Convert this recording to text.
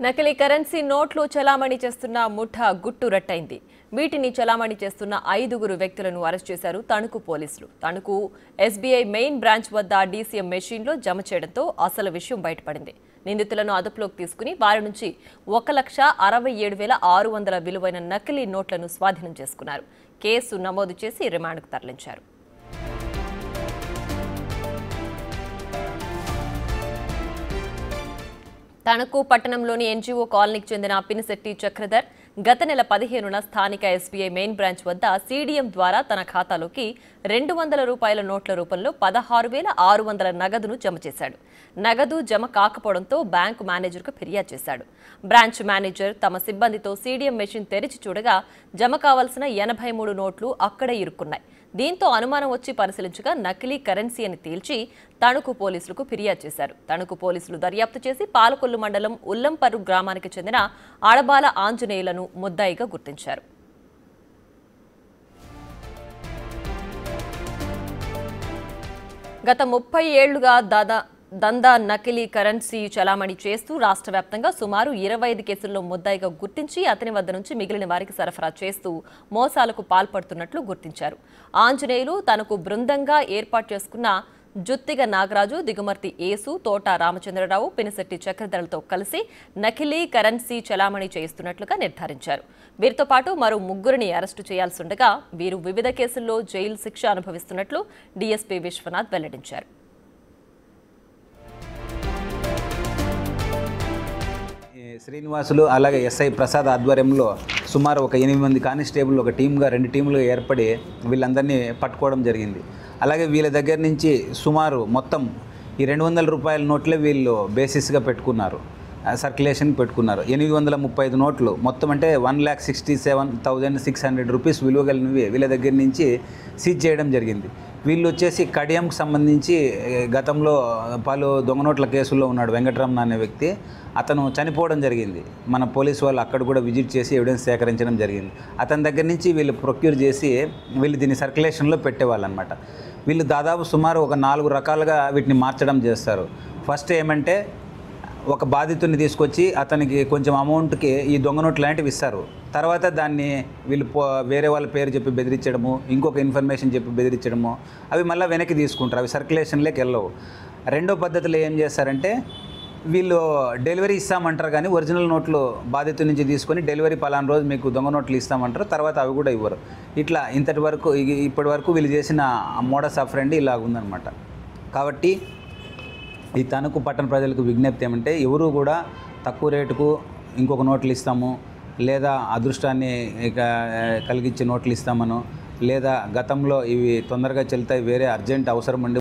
నకిలీ కరెన్సీ నోట్లు చలామణి చేస్తున్న ముఠా గుట్టు రట్టయింది. వీటిని చలామణి చేస్తున్న 5 వ్యక్తులను అరెస్ట్ చేశారు తణుకు పోలీసులు. తణుకు ఎస్బీఐ మెయిన్ బ్రాంచ్ వద్ద డీసీఎం మెషిన్లో జమ చేయడంతో అసలు విషయం బయటపడింది. నిందితులను అదుపులోకి తీసుకుని వారి నుంచి 1,67,600 విలువైన నకిలీ నోట్లను స్వాధీనం చేసుకున్నారు. కేసు నమోదు చేసి రిమాండ్కు తరలించారు. తణుకు పట్టణంలోని ఎన్జీఓ కాలనీకి చెందిన పినిశెట్టి చక్రధర్ గత నెల 15న స్థానిక ఎస్బీఐ మెయిన్ బ్రాంచ్ వద్ద సీడీఎం ద్వారా తన ఖాతాలోకి ₹200 నోట్ల రూపంలో 16,600 నగదును జమ చేశాడు. నగదు జమ కాకపోవడంతో బ్యాంకు మేనేజర్కు ఫిర్యాదు చేశాడు. బ్రాంచ్ మేనేజర్ తమ సిబ్బందితో సీడీఎం మెషిన్ తెరిచి చూడగా జమ కావాల్సిన 83 నోట్లు అక్కడే ఇరుక్కున్నాయి. దీంతో అనుమానం వచ్చి పరిశీలించగా నకిలీ కరెన్సీ అని తేల్చి తణుకు పోలీసులకు ఫిర్యాదు చేశారు. తణుకు పోలీసులు దర్యాప్తు చేసి పాలకొల్లు మండలం ఉల్లంపర్రు గ్రామానికి చెందిన ఆడబాల ఆంజనేయులను ముద్దాయిగా గుర్తించారు. గత 30 ఏళ్లుగా దందా నకిలీ కరెన్సీ చలామణి చేస్తూ రాష్ట్ర వ్యాప్తంగా సుమారు 25 కేసుల్లో ముద్దాయిగా గుర్తించి అతని వద్ద నుంచి మిగిలిన వారికి సరఫరా చేస్తూ మోసాలకు పాల్పడుతున్నట్లు గుర్తించారు. ఆంజనేయులు తనకు బృందంగా ఏర్పాటు చేసుకున్న జుత్తిగ నాగరాజు, దిగుమర్తి ఏసు, తోట రామచంద్రరావు, పినిశెట్టి చక్రధరలతో కలిసి నకిలీ కరెన్సీ చలామణి చేయిస్తున్నట్లుగా నిర్ధారించారు. వీరితో పాటు మరో 3 అరెస్టు చేయాల్సిండగా వీరు వివిధ కేసుల్లో జైలు శిక్ష అనుభవిస్తున్నట్లు డీఎస్పీ విశ్వనాథ్ వెల్లడించారు. శ్రీనివాసులు అలాగే ఎస్ఐ ప్రసాద్ ఆధ్వర్యంలో సుమారు ఒక 8 మంది కానిస్టేబుల్ ఒక టీమ్గా 2 టీములుగా ఏర్పడి వీళ్ళందరినీ పట్టుకోవడం జరిగింది. అలాగే వీళ్ళ దగ్గర నుంచి సుమారు మొత్తం ఈ ₹200 నోట్లే వీళ్ళు బేసిస్గా పెట్టుకున్నారు, సర్క్యులేషన్ పెట్టుకున్నారు. 835 నోట్లు మొత్తం అంటే ₹1,67,600 విలువ కలిగినవి వీళ్ళ దగ్గర నుంచి సీజ్ చేయడం జరిగింది. వీళ్ళు వచ్చేసి కడియంకు సంబంధించి గతంలో పలు దొంగ నోట్ల కేసుల్లో ఉన్నాడు వెంకటరమణ అనే వ్యక్తి. అతను చనిపోవడం జరిగింది. మన పోలీసు వాళ్ళు అక్కడ కూడా విజిట్ చేసి ఎవిడెన్స్ సేకరించడం జరిగింది. అతని దగ్గర నుంచి వీళ్ళు ప్రొక్యూర్ చేసి వీళ్ళు దీన్ని సర్క్యులేషన్లో పెట్టేవాళ్ళు అనమాట. వీళ్ళు దాదాపు సుమారు ఒక 4 రకాలుగా వీటిని మార్చడం చేస్తారు. ఫస్ట్ ఏమంటే ఒక బాధితుడిని తీసుకొచ్చి అతనికి కొంచెం అమౌంట్కి ఈ దొంగ నోట్లు లాంటివి ఇస్తారు. తర్వాత దాన్ని వీళ్ళు వేరే వాళ్ళ పేరు చెప్పి బెదిరించడము, ఇంకొక ఇన్ఫర్మేషన్ చెప్పి బెదిరించడము, అవి మళ్ళీ వెనక్కి తీసుకుంటారు, అవి సర్క్యులేషన్లోకి వెళ్ళవు. రెండో పద్ధతిలో ఏం చేస్తారంటే వీళ్ళు డెలివరీ ఇస్తామంటారు కానీ ఒరిజినల్ నోట్లు బాధితుడి నుంచి తీసుకొని డెలివరీ పలానా రోజు మీకు దొంగ నోట్లు ఇస్తామంటారు, తర్వాత అవి కూడా ఇవ్వరు. ఇట్లా ఇప్పటి వరకు వీళ్ళు చేసిన మోడస్ ఆపరెండి ఇలా ఉందన్నమాట. కాబట్టి ఈ తణుకు పట్టణ ప్రజలకు విజ్ఞప్తి ఏమంటే ఎవరు కూడా తక్కువ రేటుకు ఇంకొక నోట్లు ఇస్తాము, లేదా అదృష్టాన్ని కలిగించే నోట్లు ఇస్తామను, లేదా గతంలో ఇవి తొందరగా చెల్తాయి వేరే అర్జెంట్ అవసరం ఉండి